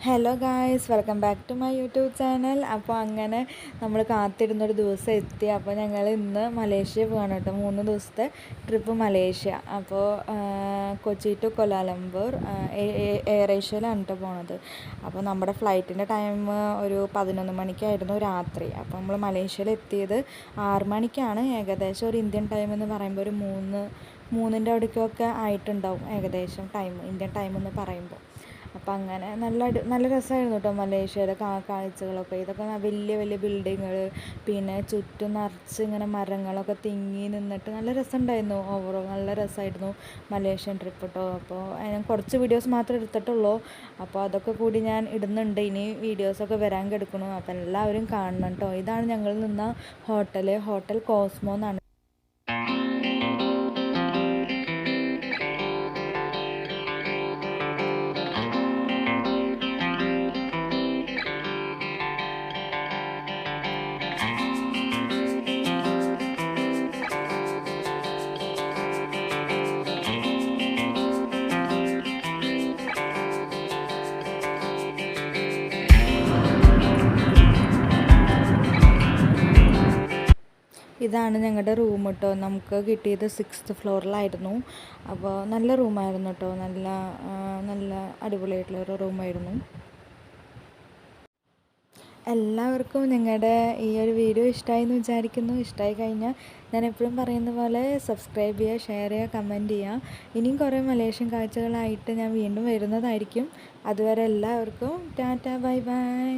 Hello guys, welcome back to my YouTube channel. അപ്പോൾ അങ്ങനെ നമ്മൾ കാത്തിരുന്നൊരു ദിവസം എത്തി. അപ്പോൾ ഞങ്ങൾ ഇന്ന് മലേഷ്യ പോവാണ് കേട്ടോ. 3 ദിവസത്തെ ട്രിപ്പ് മലേഷ്യ. അപ്പോൾ കൊച്ചി ടു കൊലാലംപൂർ എയർ ഏഷ്യയിലാണ് കേട്ടോ പോണത്. അപ്പോൾ നമ്മുടെ ഫ്ലൈറ്റിൻ്റെ ടൈം ഒരു 11 മണിക്കായിരുന്നു രാത്രി. അപ്പോൾ നമ്മൾ മലേഷ്യയിൽ എത്തിയത് 6 മണിക്കാണ്. ഏകദേശം ഒരു ഇന്ത്യൻ ടൈം എന്ന് പറയുമ്പോൾ ഒരു 3-3-ൻ്റെ അവിടേക്കൊക്കെ ആയിട്ടുണ്ടാവും ഏകദേശം ടൈം, ഇന്ത്യൻ ടൈം എന്ന് പറയുമ്പോൾ. അപ്പോൾ അങ്ങനെ നല്ല രസമായിരുന്നു കേട്ടോ മലേഷ്യയിലെ കാഴ്ചകളൊക്കെ. ഇതൊക്കെ വലിയ വലിയ ബിൽഡിങ്ങുകൾ, പിന്നെ ചുറ്റും നിറച്ച് ഇങ്ങനെ മരങ്ങളൊക്കെ തിങ്ങി നിന്നിട്ട് നല്ല രസമുണ്ടായിരുന്നു. ഓവറോൾ നല്ല രസമായിരുന്നു മലേഷ്യൻ ട്രിപ്പ് കേട്ടോ. അപ്പോൾ ഞാൻ കുറച്ച് വീഡിയോസ് മാത്രമേ എടുത്തിട്ടുള്ളൂ. അപ്പോൾ അതൊക്കെ കൂടി ഞാൻ ഇടുന്നുണ്ട്. ഇനി വീഡിയോസൊക്കെ വരാൻ കിടക്കുന്നു. അപ്പോൾ എല്ലാവരും കാണണം കേട്ടോ. ഇതാണ് ഞങ്ങൾ നിന്ന ഹോട്ടൽ കോസ്മോ എന്നാണ്. ഇതാണ് ഞങ്ങളുടെ റൂം കേട്ടോ. നമുക്ക് കിട്ടിയത് 6th ഫ്ലോറിലായിരുന്നു. അപ്പോൾ നല്ല റൂമായിരുന്നു കേട്ടോ. നല്ല അടിപൊളിയായിട്ടുള്ളൊരു റൂമായിരുന്നു. എല്ലാവർക്കും ഞങ്ങളുടെ ഈ ഒരു വീഡിയോ ഇഷ്ടമായി എന്ന് വിചാരിക്കുന്നു. ഇഷ്ടമായി കഴിഞ്ഞാൽ ഞാൻ എപ്പോഴും പറയുന്ന പോലെ സബ്സ്ക്രൈബ് ചെയ്യുക, ഷെയർ ചെയ്യുക, കമൻറ്റ് ചെയ്യുക. ഇനിയും കുറേ മലേഷ്യൻ കാഴ്ചകളായിട്ട് ഞാൻ വീണ്ടും വരുന്നതായിരിക്കും. അതുവരെ എല്ലാവർക്കും ടാറ്റ, ബൈ ബൈ.